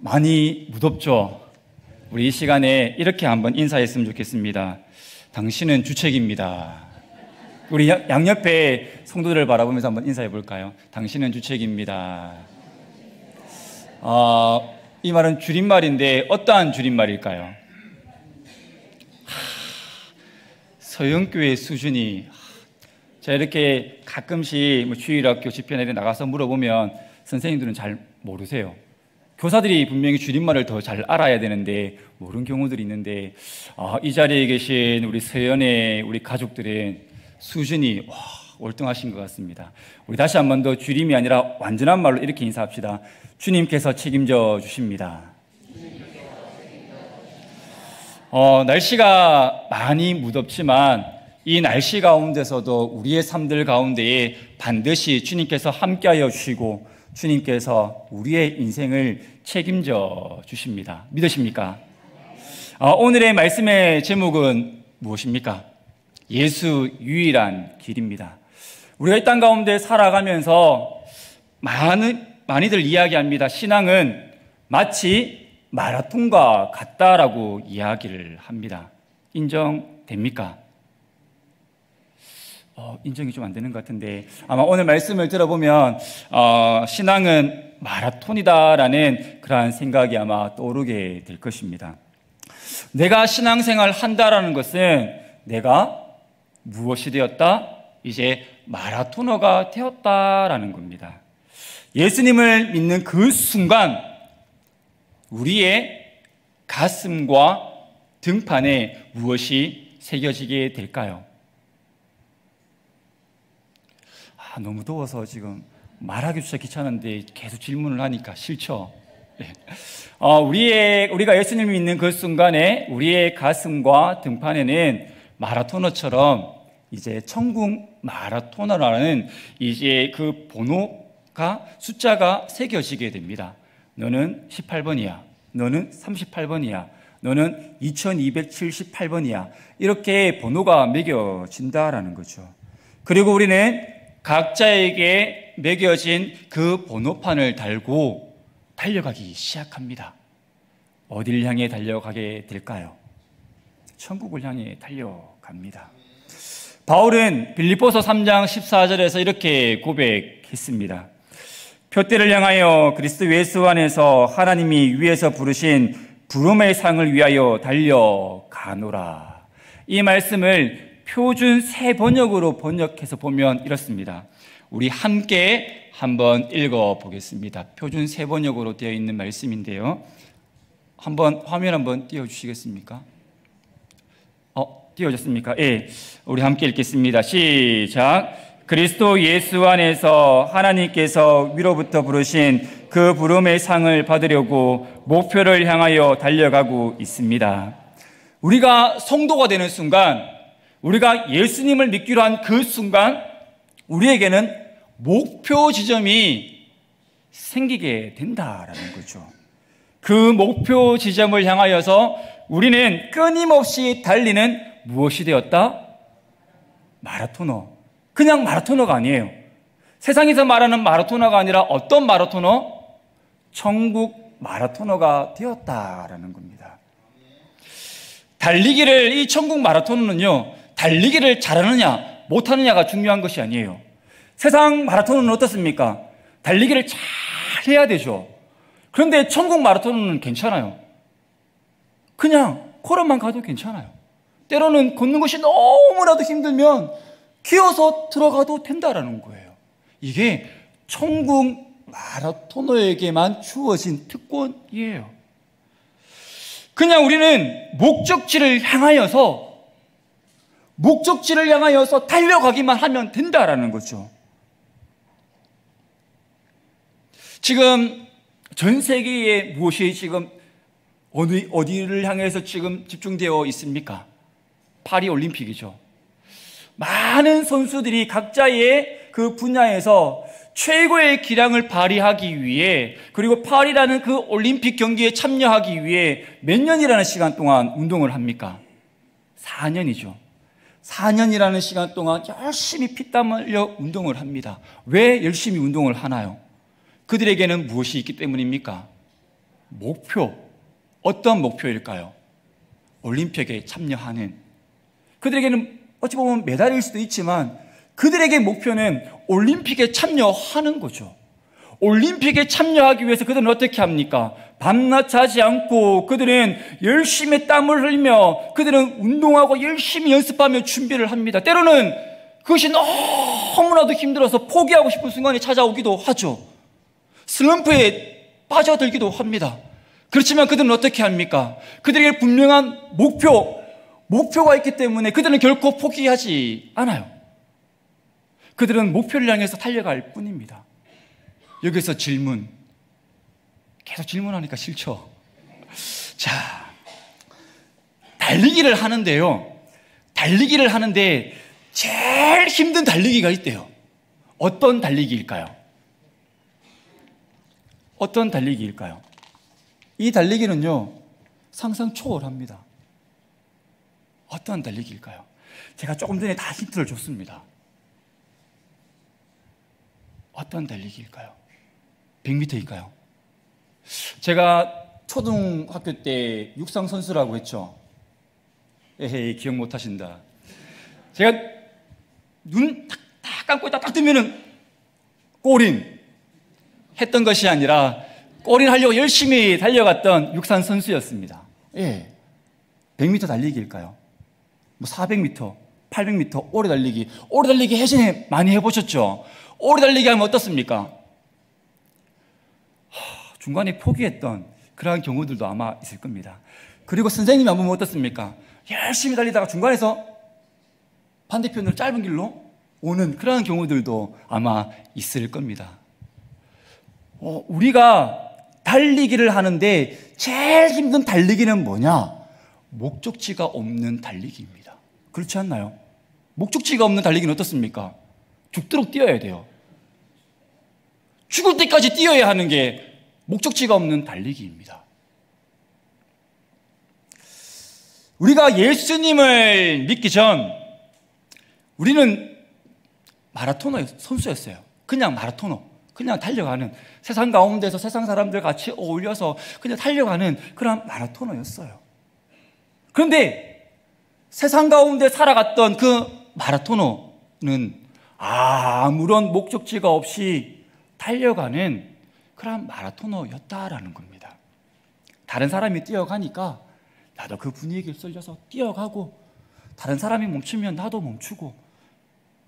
많이 무덥죠? 우리 이 시간에 이렇게 한번 인사했으면 좋겠습니다. 당신은 주책입니다. 우리 양옆에 성도들을 바라보면서 한번 인사해 볼까요? 당신은 주책입니다. 이 말은 줄임말인데 어떠한 줄임말일까요? 서영교회 수준이, 제가 이렇게 가끔씩 주일학교 집회나 나가서 물어보면 선생님들은 잘 모르세요. 교사들이 분명히 줄임말을 더 잘 알아야 되는데 모르는 경우들이 있는데, 이 자리에 계신 우리 서연의 우리 가족들은 수준이 월등하신 것 같습니다. 우리 다시 한 번 더 줄임이 아니라 완전한 말로 이렇게 인사합시다. 주님께서 책임져 주십니다. 날씨가 많이 무덥지만 이 날씨 가운데서도 우리의 삶들 가운데에 반드시 주님께서 함께하여 주시고 주님께서 우리의 인생을 책임져 주십니다. 믿으십니까? 오늘의 말씀의 제목은 무엇입니까? 예수 유일한 길입니다. 우리가 이 땅 가운데 살아가면서 많이들 이야기합니다. 신앙은 마치 마라톤과 같다라고 이야기를 합니다. 인정됩니까? 인정이 좀 안 되는 것 같은데, 아마 오늘 말씀을 들어보면 신앙은 마라톤이다라는 그러한 생각이 아마 떠오르게 될 것입니다. 내가 신앙생활 한다라는 것은 내가 무엇이 되었다? 이제 마라토너가 되었다라는 겁니다. 예수님을 믿는 그 순간 우리의 가슴과 등판에 무엇이 새겨지게 될까요? 너무 더워서 지금 말하기조차 귀찮은데 계속 질문을 하니까 싫죠? 우리가 예수님을 믿는 그 순간에 우리의 가슴과 등판에는 마라토너처럼 이제 천국 마라토너라는 이제 그 번호가 숫자가 새겨지게 됩니다. 너는 18번이야. 너는 38번이야. 너는 2278번이야. 이렇게 번호가 매겨진다라는 거죠. 그리고 우리는 각자에게 매겨진 그 번호판을 달고 달려가기 시작합니다. 어디를 향해 달려가게 될까요? 천국을 향해 달려갑니다. 바울은 빌립보서 3장 14절에서 이렇게 고백했습니다. 표대를 향하여 그리스도 예수 안에서 하나님이 위에서 부르신 부름의 상을 위하여 달려가노라. 이 말씀을 표준 새 번역으로 번역해서 보면 이렇습니다. 우리 함께 한번 읽어보겠습니다. 표준 새 번역으로 되어 있는 말씀인데요. 화면 한번 띄워주시겠습니까? 띄워졌습니까? 예, 우리 함께 읽겠습니다. 시작. 그리스도 예수 안에서 하나님께서 위로부터 부르신 그 부름의 상을 받으려고 목표를 향하여 달려가고 있습니다. 우리가 성도가 되는 순간, 우리가 예수님을 믿기로 한 그 순간 우리에게는 목표 지점이 생기게 된다라는 거죠. 그 목표 지점을 향하여서 우리는 끊임없이 달리는 무엇이 되었다? 마라토너. 그냥 마라토너가 아니에요. 세상에서 말하는 마라토너가 아니라 어떤 마라토너? 천국 마라토너가 되었다라는 겁니다. 이 천국 마라토너는요, 달리기를 잘하느냐 못하느냐가 중요한 것이 아니에요. 세상 마라토너는 어떻습니까? 달리기를 잘 해야 되죠. 그런데 천국 마라토너는 괜찮아요. 그냥 걸어만 가도 괜찮아요. 때로는 걷는 것이 너무나도 힘들면 기어서 들어가도 된다라는 거예요. 이게 천국 마라토너에게만 주어진 특권이에요. 그냥 우리는 목적지를 향하여서 달려가기만 하면 된다라는 거죠. 지금 전 세계에 무엇이 지금 어디를 향해서 지금 집중되어 있습니까? 파리 올림픽이죠. 많은 선수들이 각자의 그 분야에서 최고의 기량을 발휘하기 위해, 그리고 파리라는 그 올림픽 경기에 참여하기 위해 몇 년이라는 시간 동안 운동을 합니까? 4년이죠. 4년이라는 시간 동안 열심히 피땀 흘려 운동을 합니다. 왜 열심히 운동을 하나요? 그들에게는 무엇이 있기 때문입니까? 목표, 어떤 목표일까요? 올림픽에 참여하는, 그들에게는 어찌 보면 메달일 수도 있지만 그들에게 목표는 올림픽에 참여하는 거죠. 올림픽에 참여하기 위해서 그들은 어떻게 합니까? 밤낮 자지 않고 그들은 열심히 땀을 흘리며 그들은 운동하고 열심히 연습하며 준비를 합니다. 때로는 그것이 너무나도 힘들어서 포기하고 싶은 순간이 찾아오기도 하죠. 슬럼프에 빠져들기도 합니다. 그렇지만 그들은 어떻게 합니까? 그들에게 분명한 목표가 있기 때문에 그들은 결코 포기하지 않아요. 그들은 목표를 향해서 달려갈 뿐입니다. 여기서 질문, 계속 질문하니까 싫죠? 자, 달리기를 하는데요. 달리기를 하는데 제일 힘든 달리기가 있대요. 어떤 달리기일까요? 어떤 달리기일까요? 이 달리기는요, 상상 초월합니다. 어떤 달리기일까요? 제가 조금 전에 다 힌트를 줬습니다. 어떤 달리기일까요? 100m일까요? 제가 초등학교 때 육상 선수라고 했죠. 에헤이, 기억 못 하신다. 제가 눈 딱 감고 딱 뜨면은 골인 했던 것이 아니라 골인 하려고 열심히 달려갔던 육상 선수였습니다. 예. 100m 달리기일까요? 뭐 400m, 800m 오래 달리기. 오래 달리기 예전에 많이 해보셨죠? 오래 달리기 하면 어떻습니까? 중간에 포기했던 그러한 경우들도 아마 있을 겁니다. 그리고 선생님이 한번 어떻습니까? 열심히 달리다가 중간에서 반대편으로 짧은 길로 오는 그러한 경우들도 아마 있을 겁니다. 우리가 달리기를 하는데 제일 힘든 달리기는 뭐냐? 목적지가 없는 달리기입니다. 그렇지 않나요? 목적지가 없는 달리기는 어떻습니까? 죽도록 뛰어야 돼요. 죽을 때까지 뛰어야 하는 게 목적지가 없는 달리기입니다. 우리가 예수님을 믿기 전 우리는 마라토너 선수였어요. 그냥 마라토너, 그냥 달려가는, 세상 가운데서 세상 사람들 같이 어울려서 그냥 달려가는 그런 마라토너였어요. 그런데 세상 가운데 살아갔던 그 마라토너는 아무런 목적지가 없이 달려가는 그런 마라토너였다라는 겁니다. 다른 사람이 뛰어가니까 나도 그 분위기에 쏠려서 뛰어가고, 다른 사람이 멈추면 나도 멈추고,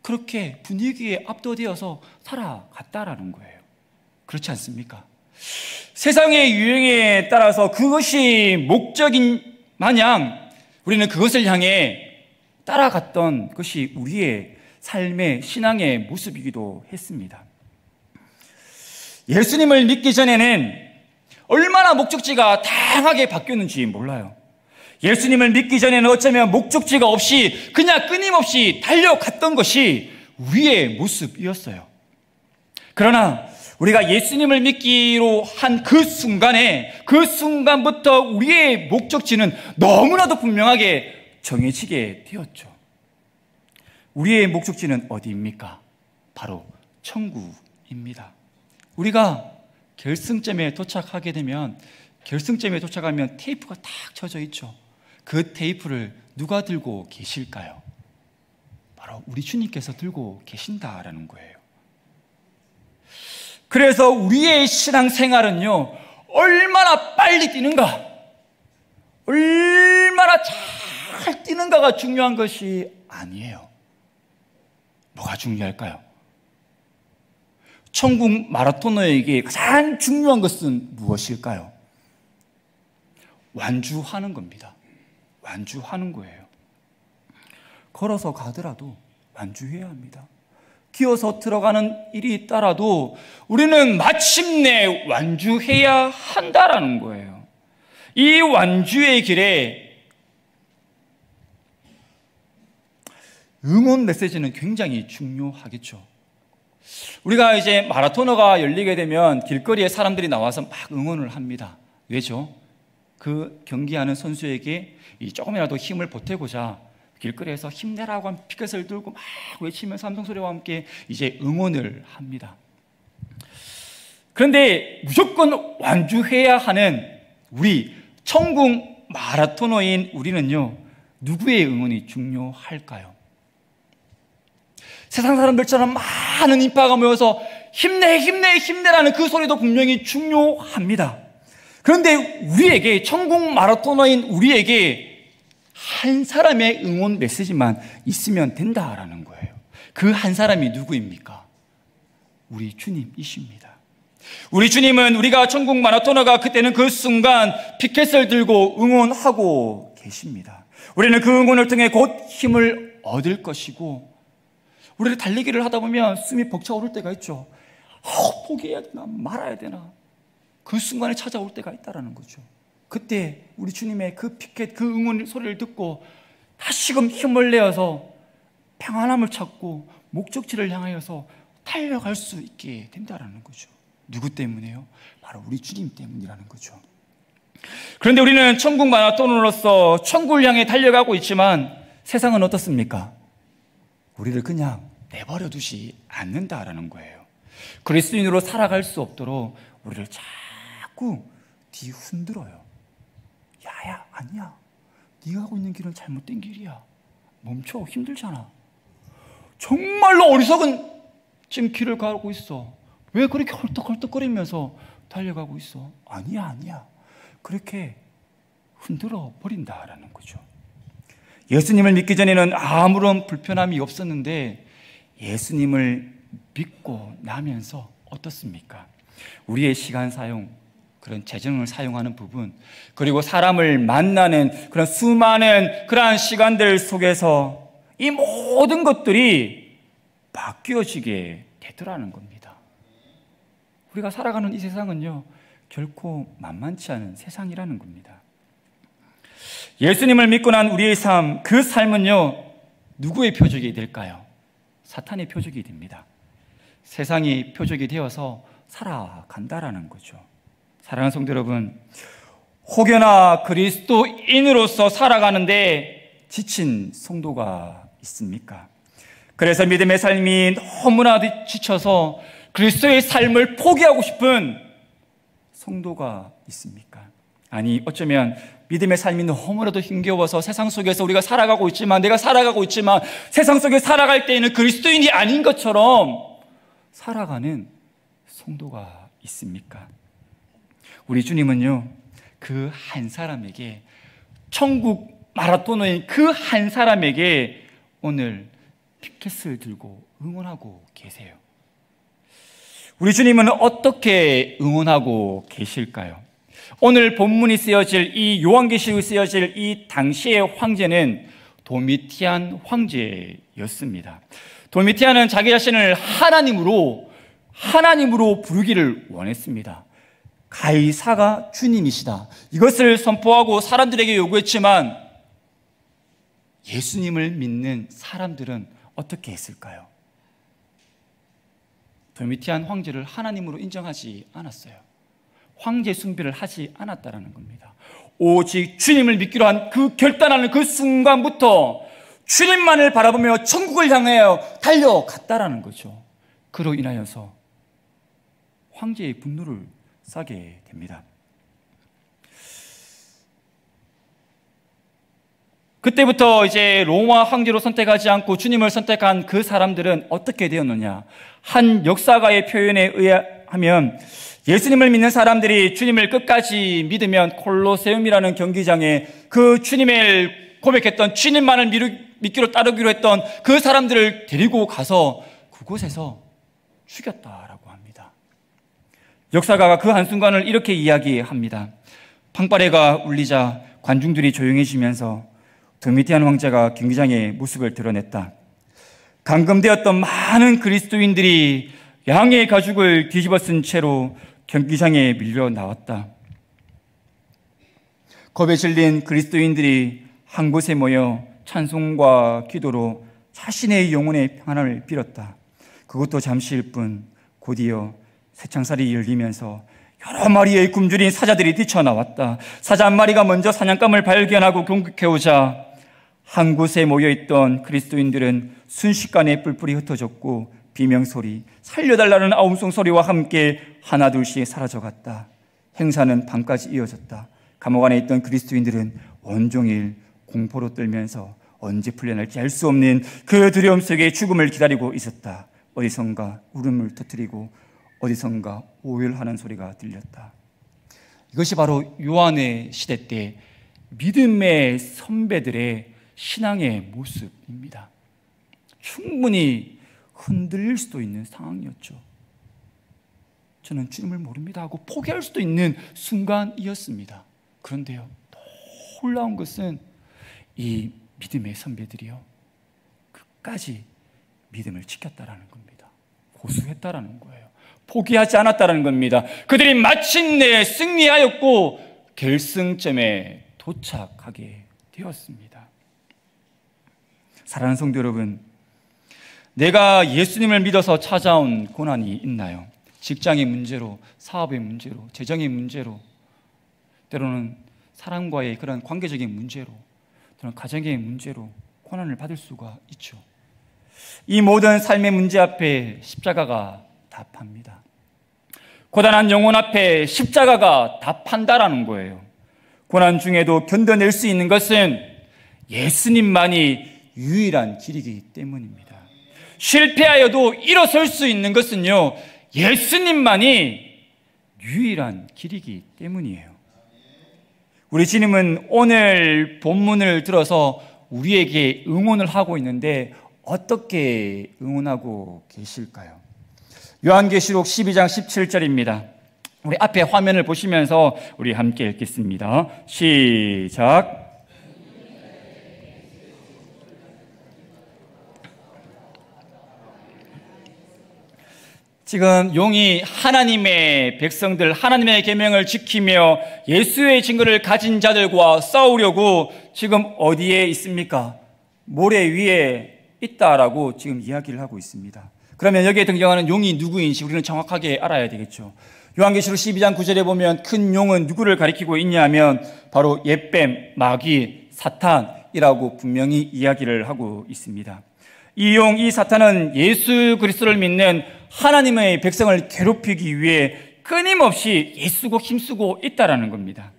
그렇게 분위기에 압도되어서 살아갔다라는 거예요. 그렇지 않습니까? 세상의 유행에 따라서 그것이 목적인 마냥 우리는 그것을 향해 따라갔던 것이 우리의 삶의 신앙의 모습이기도 했습니다. 예수님을 믿기 전에는 얼마나 목적지가 다양하게 바뀌었는지 몰라요. 예수님을 믿기 전에는 어쩌면 목적지가 없이 그냥 끊임없이 달려갔던 것이 우리의 모습이었어요. 그러나 우리가 예수님을 믿기로 한 그 순간에, 그 순간부터 우리의 목적지는 너무나도 분명하게 정해지게 되었죠. 우리의 목적지는 어디입니까? 바로 천국입니다. 우리가 결승점에 도착하게 되면, 결승점에 도착하면 테이프가 딱 쳐져 있죠. 그 테이프를 누가 들고 계실까요? 바로 우리 주님께서 들고 계신다라는 거예요. 그래서 우리의 신앙생활은요, 얼마나 빨리 뛰는가, 얼마나 잘 뛰는가가 중요한 것이 아니에요. 뭐가 중요할까요? 천국 마라토너에게 가장 중요한 것은 무엇일까요? 완주하는 겁니다. 완주하는 거예요. 걸어서 가더라도 완주해야 합니다. 기어서 들어가는 일이 있더라도 우리는 마침내 완주해야 한다라는 거예요. 이 완주의 길에 응원 메시지는 굉장히 중요하겠죠. 우리가 이제 마라토너가 열리게 되면 길거리에 사람들이 나와서 막 응원을 합니다. 왜죠? 그 경기하는 선수에게 조금이라도 힘을 보태고자 길거리에서 힘내라고 한 피켓을 들고 막 외치면서 함성소리와 함께 이제 응원을 합니다. 그런데 무조건 완주해야 하는 우리 천국 마라토너인 우리는요, 누구의 응원이 중요할까요? 세상 사람들처럼 많은 인파가 모여서 힘내, 힘내, 힘내라는 그 소리도 분명히 중요합니다. 그런데 우리에게, 천국 마라토너인 우리에게 한 사람의 응원 메시지만 있으면 된다라는 거예요. 그 한 사람이 누구입니까? 우리 주님이십니다. 우리 주님은 우리가 천국 마라토너가 그때는 그 순간 피켓을 들고 응원하고 계십니다. 우리는 그 응원을 통해 곧 힘을 얻을 것이고, 우리를 달리기를 하다 보면 숨이 벅차오를 때가 있죠. 포기해야 되나 말아야 되나, 그 순간에 찾아올 때가 있다는 거죠. 그때 우리 주님의 그 피켓, 그 응원 소리를 듣고 다시금 힘을 내어서 평안함을 찾고 목적지를 향하여서 달려갈 수 있게 된다는 거죠. 누구 때문에요? 바로 우리 주님 때문이라는 거죠. 그런데 우리는 천국 마라토너로서 천국을 향해 달려가고 있지만 세상은 어떻습니까? 우리를 그냥 내버려 두지 않는다라는 거예요. 그리스도인으로 살아갈 수 없도록 우리를 자꾸 뒤흔들어요. 야야, 아니야, 네가 가고 있는 길은 잘못된 길이야. 멈춰, 힘들잖아. 정말로 어리석은 지금 길을 가고 있어. 왜 그렇게 헐떡헐떡거리면서 달려가고 있어? 아니야. 그렇게 흔들어 버린다라는 거죠. 예수님을 믿기 전에는 아무런 불편함이 없었는데 예수님을 믿고 나면서 어떻습니까? 우리의 시간 사용, 그런 재정을 사용하는 부분, 그리고 사람을 만나는 그런 수많은 그러한 시간들 속에서 이 모든 것들이 바뀌어지게 되더라는 겁니다. 우리가 살아가는 이 세상은요, 결코 만만치 않은 세상이라는 겁니다. 예수님을 믿고 난 우리의 삶, 그 삶은요, 누구의 표적이 될까요? 사탄의 표적이 됩니다. 세상이 표적이 되어서 살아간다라는 거죠. 사랑하는 성도 여러분, 혹여나 그리스도인으로서 살아가는데 지친 성도가 있습니까? 그래서 믿음의 삶이 너무나 지쳐서 그리스도의 삶을 포기하고 싶은 성도가 있습니까? 아니, 어쩌면 믿음의 삶이 너무나도 힘겨워서 세상 속에서 우리가 살아가고 있지만, 내가 살아가고 있지만 세상 속에 살아갈 때에는 그리스도인이 아닌 것처럼 살아가는 성도가 있습니까? 우리 주님은요, 그 한 사람에게, 천국 마라토너인 그 한 사람에게 오늘 피켓을 들고 응원하고 계세요. 우리 주님은 어떻게 응원하고 계실까요? 오늘 본문이 쓰여질, 이 요한계시록이 쓰여질 이 당시의 황제는 도미티안 황제였습니다. 도미티안은 자기 자신을 하나님으로 부르기를 원했습니다. 가이사가 주님이시다, 이것을 선포하고 사람들에게 요구했지만 예수님을 믿는 사람들은 어떻게 했을까요? 도미티안 황제를 하나님으로 인정하지 않았어요. 황제 숭배를 하지 않았다라는 겁니다. 오직 주님을 믿기로 한 그 결단하는 그 순간부터 주님만을 바라보며 천국을 향하여 달려갔다라는 거죠. 그로 인하여서 황제의 분노를 싸게 됩니다. 그때부터 이제 로마 황제로 선택하지 않고 주님을 선택한 그 사람들은 어떻게 되었느냐? 한 역사가의 표현에 의하면 예수님을 믿는 사람들이 주님을 끝까지 믿으면 콜로세움이라는 경기장에 그 주님을 고백했던, 주님만을 믿기로 따르기로 했던 그 사람들을 데리고 가서 그곳에서 죽였다라고 합니다. 역사가가 그 한순간을 이렇게 이야기합니다. 방파레가 울리자 관중들이 조용해지면서 도미티안 황제가 경기장의 모습을 드러냈다. 감금되었던 많은 그리스도인들이 양의 가죽을 뒤집어 쓴 채로 경기장에 밀려 나왔다. 겁에 질린 그리스도인들이 한 곳에 모여 찬송과 기도로 자신의 영혼의 평안을 빌었다. 그것도 잠시일 뿐 곧이어 쇠창살이 열리면서 여러 마리의 굶주린 사자들이 뛰쳐나왔다. 사자 한 마리가 먼저 사냥감을 발견하고 공격해오자 한 곳에 모여있던 그리스도인들은 순식간에 뿔뿔이 흩어졌고 비명소리, 살려달라는 아웅송 소리와 함께 하나둘씩 사라져갔다. 행사는 밤까지 이어졌다. 감옥 안에 있던 그리스도인들은 온종일 공포로 떨면서 언제 풀려날지 알 수 없는 그 두려움 속에 죽음을 기다리고 있었다. 어디선가 울음을 터뜨리고 어디선가 오열하는 소리가 들렸다. 이것이 바로 요한의 시대 때 믿음의 선배들의 신앙의 모습입니다. 충분히 흔들릴 수도 있는 상황이었죠. 저는 주님을 모릅니다 하고 포기할 수도 있는 순간이었습니다. 그런데요, 놀라운 것은 이 믿음의 선배들이요, 끝까지 믿음을 지켰다라는 겁니다. 고수했다라는 거예요. 포기하지 않았다라는 겁니다. 그들이 마침내 승리하였고 결승점에 도착하게 되었습니다. 사랑하는 성도 여러분, 내가 예수님을 믿어서 찾아온 고난이 있나요? 직장의 문제로, 사업의 문제로, 재정의 문제로, 때로는 사람과의 그런 관계적인 문제로, 또는 가정의 문제로 고난을 받을 수가 있죠. 이 모든 삶의 문제 앞에 십자가가 답합니다. 고단한 영혼 앞에 십자가가 답한다라는 거예요. 고난 중에도 견뎌낼 수 있는 것은 예수님만이 유일한 길이기 때문입니다. 실패하여도 일어설 수 있는 것은요, 예수님만이 유일한 길이기 때문이에요. 우리 주님은 오늘 본문을 들어서 우리에게 응원을 하고 있는데 어떻게 응원하고 계실까요? 요한계시록 12장 17절입니다. 우리 앞에 화면을 보시면서 우리 함께 읽겠습니다. 시작. 지금 용이 하나님의 백성들, 하나님의 계명을 지키며 예수의 증거를 가진 자들과 싸우려고 지금 어디에 있습니까? 모래 위에 있다라고 지금 이야기를 하고 있습니다. 그러면 여기에 등장하는 용이 누구인지 우리는 정확하게 알아야 되겠죠. 요한계시록 12장 9절에 보면 큰 용은 누구를 가리키고 있냐면 바로 옛뱀, 마귀, 사탄이라고 분명히 이야기를 하고 있습니다. 이 용, 이 사탄은 예수 그리스도를 믿는 하나님의 백성을 괴롭히기 위해 끊임없이 애쓰고 힘쓰고 있다라는 겁니다.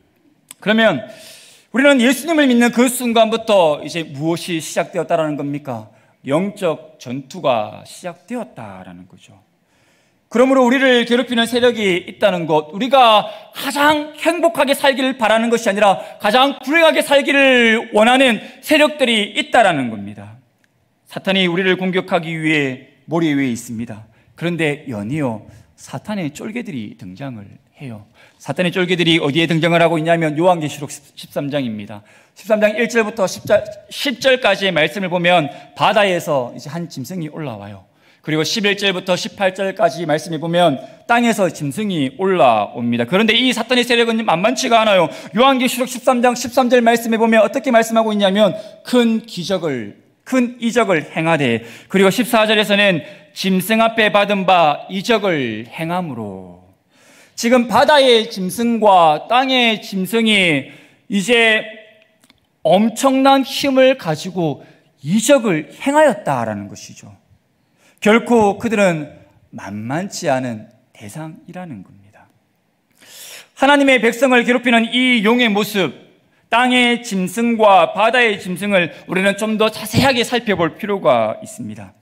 그러면 우리는 예수님을 믿는 그 순간부터 이제 무엇이 시작되었다라는 겁니까? 영적 전투가 시작되었다라는 거죠. 그러므로 우리를 괴롭히는 세력이 있다는 것, 우리가 가장 행복하게 살기를 바라는 것이 아니라 가장 불행하게 살기를 원하는 세력들이 있다라는 겁니다. 사탄이 우리를 공격하기 위해 머리 위에 있습니다. 그런데 연이어 사탄의 쫄개들이 등장을 해요. 사탄의 쫄개들이 어디에 등장을 하고 있냐면 요한계시록 13장입니다. 13장 1절부터 10절까지의 말씀을 보면 바다에서 이제 한 짐승이 올라와요. 그리고 11절부터 18절까지 말씀을 보면 땅에서 짐승이 올라옵니다. 그런데 이 사탄의 세력은 만만치가 않아요. 요한계시록 13장 13절 말씀에 보면 어떻게 말씀하고 있냐면 큰 이적을 행하되, 그리고 14절에서는 짐승 앞에 받은 바 이적을 행함으로, 지금 바다의 짐승과 땅의 짐승이 이제 엄청난 힘을 가지고 이적을 행하였다라는 것이죠. 결코 그들은 만만치 않은 대상이라는 겁니다. 하나님의 백성을 괴롭히는 이 용의 모습, 땅의 짐승과 바다의 짐승을 우리는 좀 더 자세하게 살펴볼 필요가 있습니다.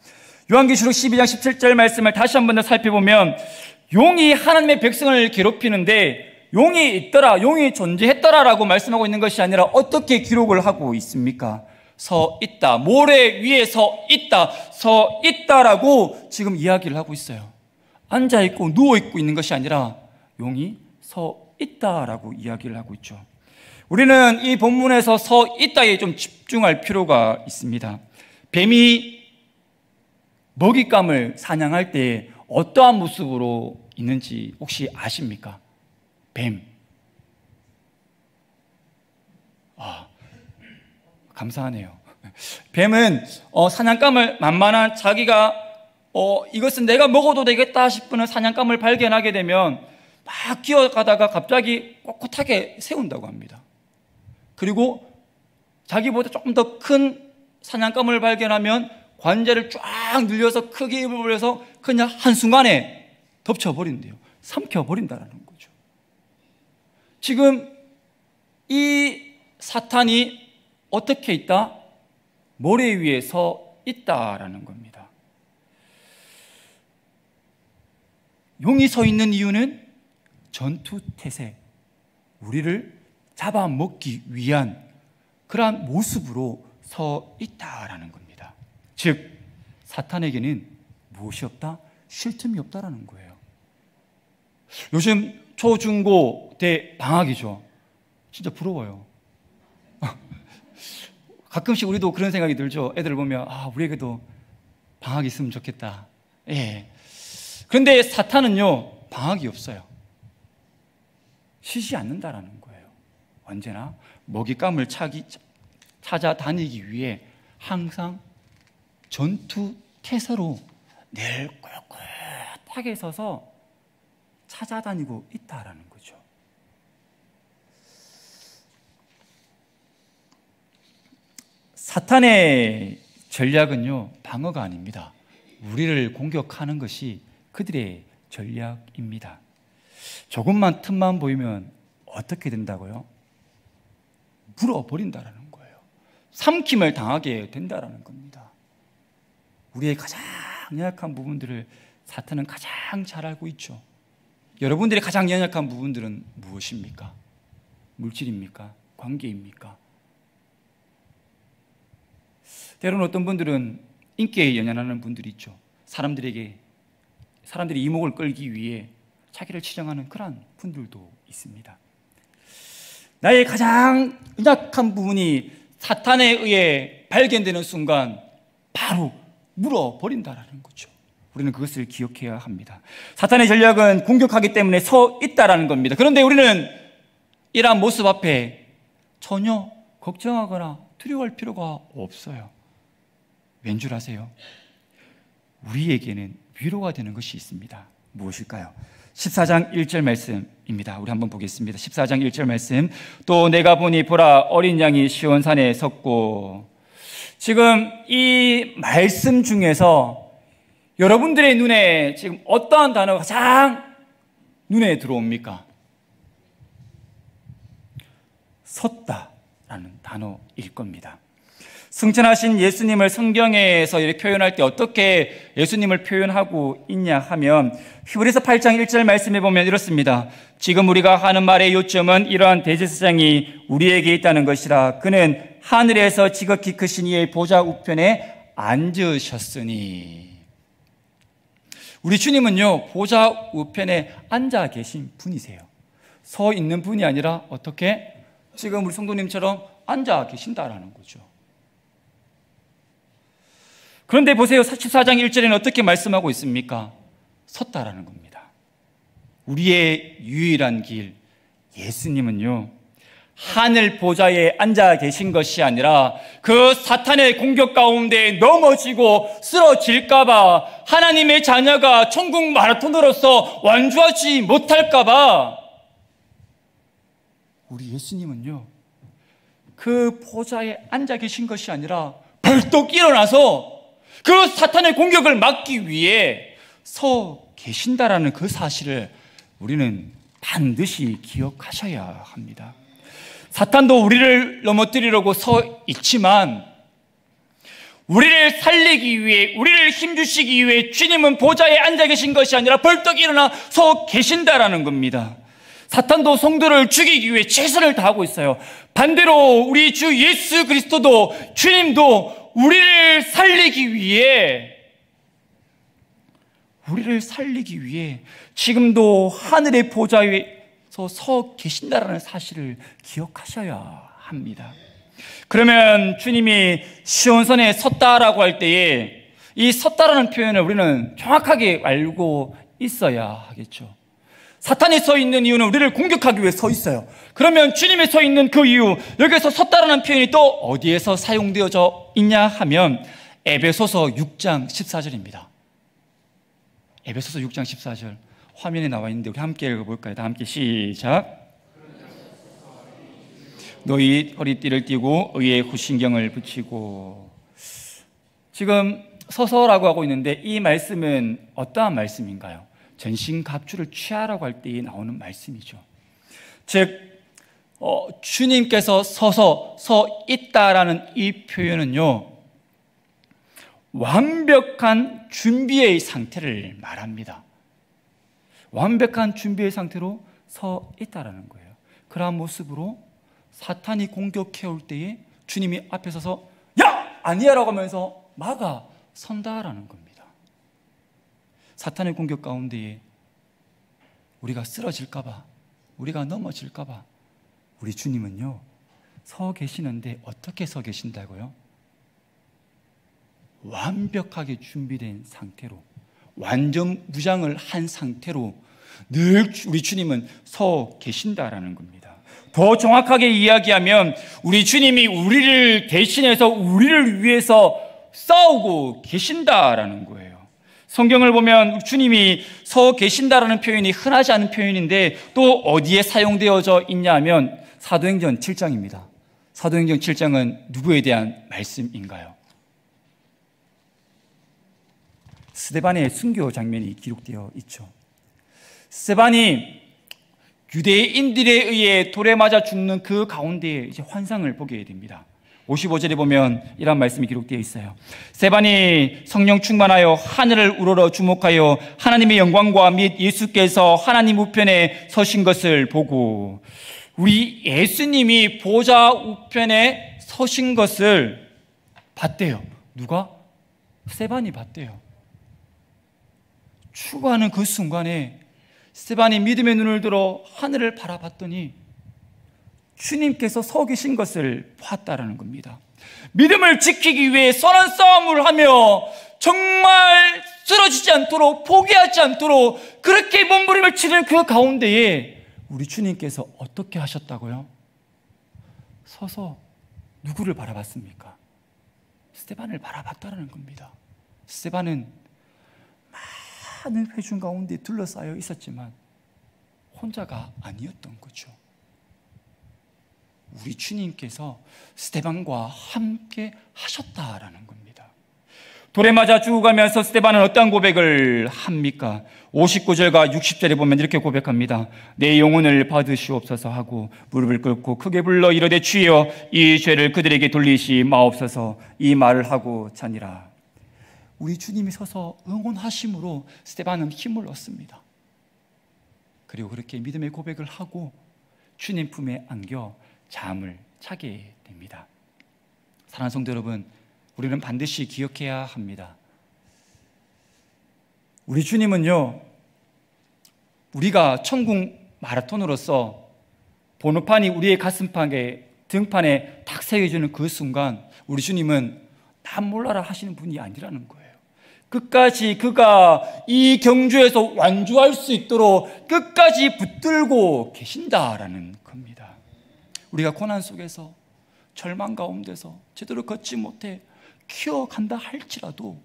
요한계시록 12장 17절 말씀을 다시 한 번 더 살펴보면 용이 하나님의 백성을 괴롭히는데 용이 있더라, 용이 존재했더라라고 말씀하고 있는 것이 아니라 어떻게 기록을 하고 있습니까? 서 있다, 모래 위에 서 있다, 서 있다라고 지금 이야기를 하고 있어요. 앉아있고 누워있고 있는 것이 아니라 용이 서 있다라고 이야기를 하고 있죠. 우리는 이 본문에서 서 있다에 좀 집중할 필요가 있습니다. 뱀이 먹잇감을 사냥할 때 어떠한 모습으로 있는지 혹시 아십니까? 뱀. 감사하네요. 뱀은 사냥감을 만만한 자기가 이것은 내가 먹어도 되겠다 싶은 사냥감을 발견하게 되면 막 기어가다가 갑자기 꼿꼿하게 세운다고 합니다. 그리고 자기보다 조금 더 큰 사냥감을 발견하면 관절을 쫙 늘려서 크게 입을 벌려서 그냥 한순간에 덮쳐버린대요. 삼켜버린다는 거죠. 지금 이 사탄이 어떻게 있다? 모래 위에 서 있다라는 겁니다. 용이 서 있는 이유는 전투태세, 우리를 잡아먹기 위한 그러한 모습으로 서 있다라는 겁니다. 즉 사탄에게는 무엇이 없다? 쉴 틈이 없다라는 거예요. 요즘 초, 중, 고, 대 방학이죠. 진짜 부러워요. 가끔씩 우리도 그런 생각이 들죠. 애들 보면 우리에게도 방학이 있으면 좋겠다. 예. 그런데 사탄은요, 방학이 없어요. 쉬지 않는다라는 거예요. 언제나 먹잇감을 찾아다니기 위해 항상 전투태세로 늘 꿋꿋하게 서서 찾아다니고 있다라는 거죠. 사탄의 전략은요, 방어가 아닙니다. 우리를 공격하는 것이 그들의 전략입니다. 조금만 틈만 보이면 어떻게 된다고요? 물어버린다라는 거예요. 삼킴을 당하게 된다라는 겁니다. 우리의 가장 연약한 부분들을 사탄은 가장 잘 알고 있죠. 여러분들의 가장 연약한 부분들은 무엇입니까? 물질입니까? 관계입니까? 때로는 어떤 분들은 인기에 연연하는 분들이 있죠. 사람들이 이목을 끌기 위해 자기를 치장하는 그런 분들도 있습니다. 나의 가장 연약한 부분이 사탄에 의해 발견되는 순간 바로 물어버린다라는 거죠. 우리는 그것을 기억해야 합니다. 사탄의 전략은 공격하기 때문에 서 있다라는 겁니다. 그런데 우리는 이러한 모습 앞에 전혀 걱정하거나 두려워할 필요가 없어요. 왠 줄 아세요? 우리에게는 위로가 되는 것이 있습니다. 무엇일까요? 14장 1절 말씀입니다. 우리 한번 보겠습니다. 14장 1절 말씀. 또 내가 보니 보라 어린 양이 시온산에 섰고. 지금 이 말씀 중에서 여러분들의 눈에 지금 어떠한 단어가 가장 눈에 들어옵니까? 섰다라는 단어일 겁니다. 승천하신 예수님을 성경에서 이렇게 표현할 때 어떻게 예수님을 표현하고 있냐 하면 히브리서 8장 1절 말씀에 보면 이렇습니다. 지금 우리가 하는 말의 요점은 이러한 대제사장이 우리에게 있다는 것이라. 그는 하늘에서 지극히 크신 이의 보좌 우편에 앉으셨으니. 우리 주님은요, 보좌 우편에 앉아 계신 분이세요. 서 있는 분이 아니라 어떻게? 지금 우리 성도님처럼 앉아 계신다라는 거죠. 그런데 보세요. 14장 1절에는 어떻게 말씀하고 있습니까? 섰다라는 겁니다. 우리의 유일한 길, 예수님은요, 하늘 보좌에 앉아 계신 것이 아니라 그 사탄의 공격 가운데 넘어지고 쓰러질까봐, 하나님의 자녀가 천국 마라톤으로서 완주하지 못할까봐, 우리 예수님은요, 그 보좌에 앉아 계신 것이 아니라 벌떡 일어나서 그 사탄의 공격을 막기 위해 서 계신다라는 그 사실을 우리는 반드시 기억하셔야 합니다. 사탄도 우리를 넘어뜨리려고 서 있지만 우리를 살리기 위해, 우리를 힘주시기 위해 주님은 보좌에 앉아 계신 것이 아니라 벌떡 일어나 서 계신다라는 겁니다. 사탄도 성도를 죽이기 위해 최선을 다하고 있어요. 반대로 우리 주 예수 그리스도도, 주님도 우리를 살리기 위해 지금도 하늘의 보좌에서 서 계신다라는 사실을 기억하셔야 합니다. 그러면 주님이 시온산에 섰다라고 할 때에 이 섰다라는 표현을 우리는 정확하게 알고 있어야 하겠죠. 사탄이 서 있는 이유는 우리를 공격하기 위해 서 있어요. 그러면 주님이 서 있는 그 이유, 여기서 섰다라는 표현이 또 어디에서 사용되어져 있냐 하면 에베소서 6장 14절입니다. 에베소서 6장 14절 화면에 나와 있는데 우리 함께 읽어볼까요? 다 함께 시작. 너희 허리띠를 띠고 의의 후신경을 붙이고. 지금 서서라고 하고 있는데 이 말씀은 어떠한 말씀인가요? 전신갑주를 취하라고 할 때에 나오는 말씀이죠. 즉 주님께서 서 있다라는 이 표현은요, 완벽한 준비의 상태를 말합니다. 완벽한 준비의 상태로 서 있다라는 거예요. 그러한 모습으로 사탄이 공격해 올 때에 주님이 앞에 서서 야! 아니야! 라고 하면서 막아 선다라는 겁니다. 사탄의 공격 가운데에 우리가 쓰러질까봐, 우리가 넘어질까봐 우리 주님은요, 서 계시는데 어떻게 서 계신다고요? 완벽하게 준비된 상태로, 완전 무장을 한 상태로 늘 우리 주님은 서 계신다라는 겁니다. 더 정확하게 이야기하면 우리 주님이 우리를 대신해서 우리를 위해서 싸우고 계신다라는 거예요. 성경을 보면 주님이 서 계신다라는 표현이 흔하지 않은 표현인데 또 어디에 사용되어져 있냐 하면 사도행전 7장입니다. 사도행전 7장은 누구에 대한 말씀인가요? 스데반의 순교 장면이 기록되어 있죠. 스데반이 유대인들에 의해 돌에 맞아 죽는 그 가운데에 이제 환상을 보게 됩니다. 55절에 보면 이런 말씀이 기록되어 있어요. 스데반이 성령 충만하여 하늘을 우러러 주목하여 하나님의 영광과 및 예수께서 하나님 우편에 서신 것을 보고, 우리 예수님이 보좌 우편에 서신 것을 봤대요. 누가? 스데반이 봤대요. 추구하는 그 순간에 스데반이 믿음의 눈을 들어 하늘을 바라봤더니 주님께서 서 계신 것을 봤다라는 겁니다. 믿음을 지키기 위해 선한 싸움을 하며 정말 쓰러지지 않도록, 포기하지 않도록 그렇게 몸부림을 치는 그 가운데에 우리 주님께서 어떻게 하셨다고요? 서서 누구를 바라봤습니까? 스데반을 바라봤다라는 겁니다. 스데반은 많은 회중 가운데 둘러싸여 있었지만 혼자가 아니었던 거죠. 우리 주님께서 스데반과 함께 하셨다라는 겁니다. 돌에 맞아 죽어가면서 스데반은 어떤 고백을 합니까? 59절과 60절에 보면 이렇게 고백합니다. 내 영혼을 받으시옵소서 하고 무릎을 꿇고 크게 불러 이르되 주여 이 죄를 그들에게 돌리시 마옵소서, 이 말을 하고 자니라. 우리 주님이 서서 응원하심으로 스데반은 힘을 얻습니다. 그리고 그렇게 믿음의 고백을 하고 주님 품에 안겨 잠을 자게 됩니다. 사랑하는 성도 여러분, 우리는 반드시 기억해야 합니다. 우리 주님은요, 우리가 천국 마라톤으로서 번호판이 우리의 가슴판에, 등판에 탁 새겨지는 그 순간 우리 주님은 난 몰라라 하시는 분이 아니라는 거예요. 끝까지 그가 이 경주에서 완주할 수 있도록 끝까지 붙들고 계신다라는 겁니다. 우리가 고난 속에서 절망 가운데서 제대로 걷지 못해 키워간다 할지라도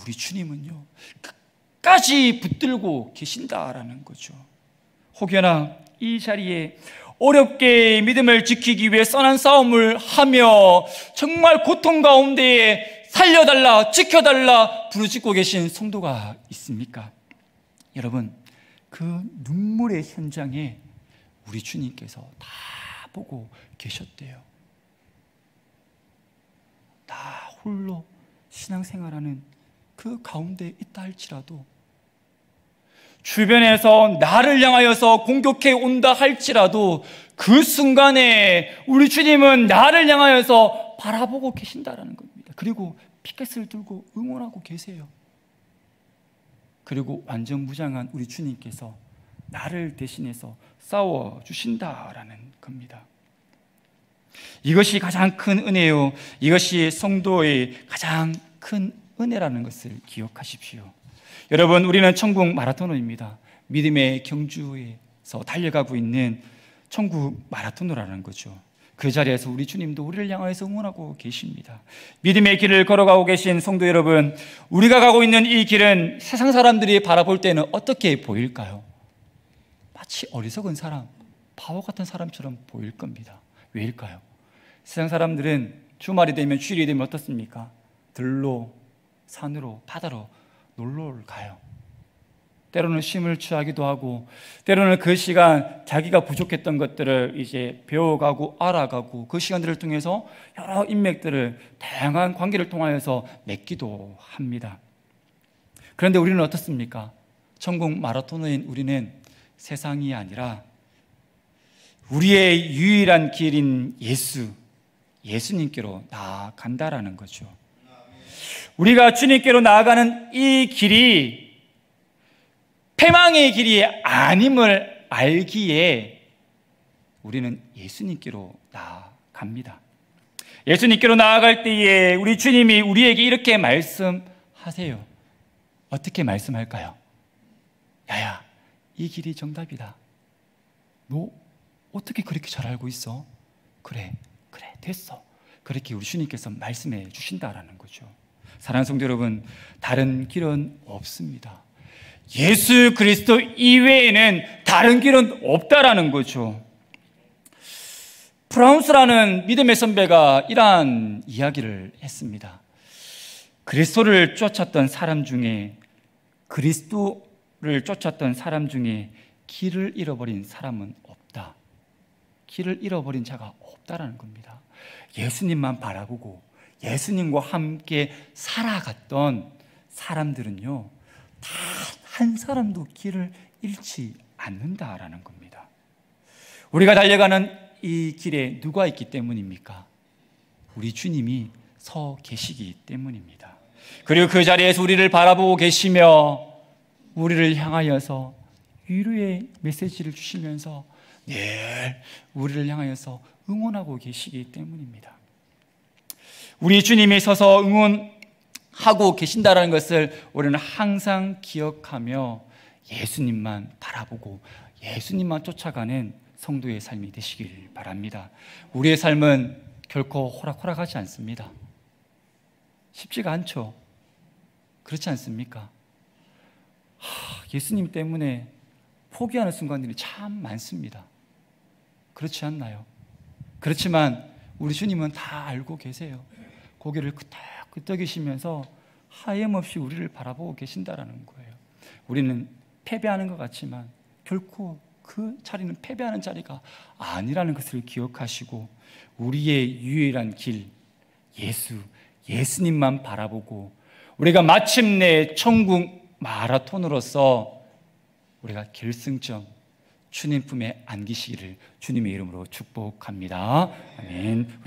우리 주님은요, 끝까지 붙들고 계신다라는 거죠. 혹여나 이 자리에 어렵게 믿음을 지키기 위해 선한 싸움을 하며 정말 고통 가운데에 살려달라, 지켜달라 부르짖고 계신 성도가 있습니까? 여러분, 그 눈물의 현장에 우리 주님께서 다 보고 계셨대요. 나 홀로 신앙생활하는 그 가운데 있다 할지라도, 주변에서 나를 향하여서 공격해 온다 할지라도 그 순간에 우리 주님은 나를 향하여서 바라보고 계신다라는 겁니다. 그리고 피켓을 들고 응원하고 계세요. 그리고 완전 무장한 우리 주님께서 나를 대신해서 싸워주신다라는 겁니다. 이것이 가장 큰 은혜요, 이것이 성도의 가장 큰 은혜라는 것을 기억하십시오. 여러분, 우리는 천국 마라토너입니다. 믿음의 경주에서 달려가고 있는 천국 마라토너라는 거죠. 그 자리에서 우리 주님도 우리를 향해서 응원하고 계십니다. 믿음의 길을 걸어가고 계신 성도 여러분, 우리가 가고 있는 이 길은 세상 사람들이 바라볼 때는 어떻게 보일까요? 마치 어리석은 사람, 바보 같은 사람처럼 보일 겁니다. 왜일까요? 세상 사람들은 주말이 되면, 주일이 되면 어떻습니까? 들로, 산으로, 바다로 놀러 가요. 때로는 쉼을 취하기도 하고, 때로는 그 시간 자기가 부족했던 것들을 이제 배워가고 알아가고, 그 시간들을 통해서 여러 인맥들을 다양한 관계를 통하여서 맺기도 합니다. 그런데 우리는 어떻습니까? 천국 마라토너인 우리는 세상이 아니라 우리의 유일한 길인 예수님께로 나아간다라는 거죠. 우리가 주님께로 나아가는 이 길이 패망의 길이 아님을 알기에 우리는 예수님께로 나아갑니다. 예수님께로 나아갈 때에 우리 주님이 우리에게 이렇게 말씀하세요. 어떻게 말씀할까요? 야야, 이 길이 정답이다. 너 어떻게 그렇게 잘 알고 있어? 그래, 됐어. 그렇게 우리 주님께서 말씀해 주신다라는 거죠. 사랑하는 성도 여러분, 다른 길은 없습니다. 예수 그리스도 이외에는 다른 길은 없다라는 거죠. 프라운스라는 믿음의 선배가 이러한 이야기를 했습니다. 그리스도를 쫓았던 사람 중에 길을 잃어버린 사람은 없다. 길을 잃어버린 자가 없다라는 겁니다. 예수님만 바라보고 예수님과 함께 살아갔던 사람들은요, 단 한 사람도 길을 잃지 않는다라는 겁니다. 우리가 달려가는 이 길에 누가 있기 때문입니까? 우리 주님이 서 계시기 때문입니다. 그리고 그 자리에서 우리를 바라보고 계시며 우리를 향하여서 위로의 메시지를 주시면서 늘 우리를 향하여서 응원하고 계시기 때문입니다. 우리 주님이 서서 응원하고 계신다는 것을 우리는 항상 기억하며 예수님만 바라보고 예수님만 쫓아가는 성도의 삶이 되시길 바랍니다. 우리의 삶은 결코 호락호락하지 않습니다. 쉽지가 않죠. 그렇지 않습니까? 예수님 때문에 포기하는 순간들이 참 많습니다. 그렇지 않나요? 그렇지만 우리 주님은 다 알고 계세요. 고개를 끄덕이시면서 하염없이 우리를 바라보고 계신다라는 거예요. 우리는 패배하는 것 같지만 결코 그 자리는 패배하는 자리가 아니라는 것을 기억하시고 우리의 유일한 길 예수님만 바라보고 우리가 마침내 천국 마라톤으로서 우리가 결승점 주님 품에 안기시기를 주님의 이름으로 축복합니다. 아멘.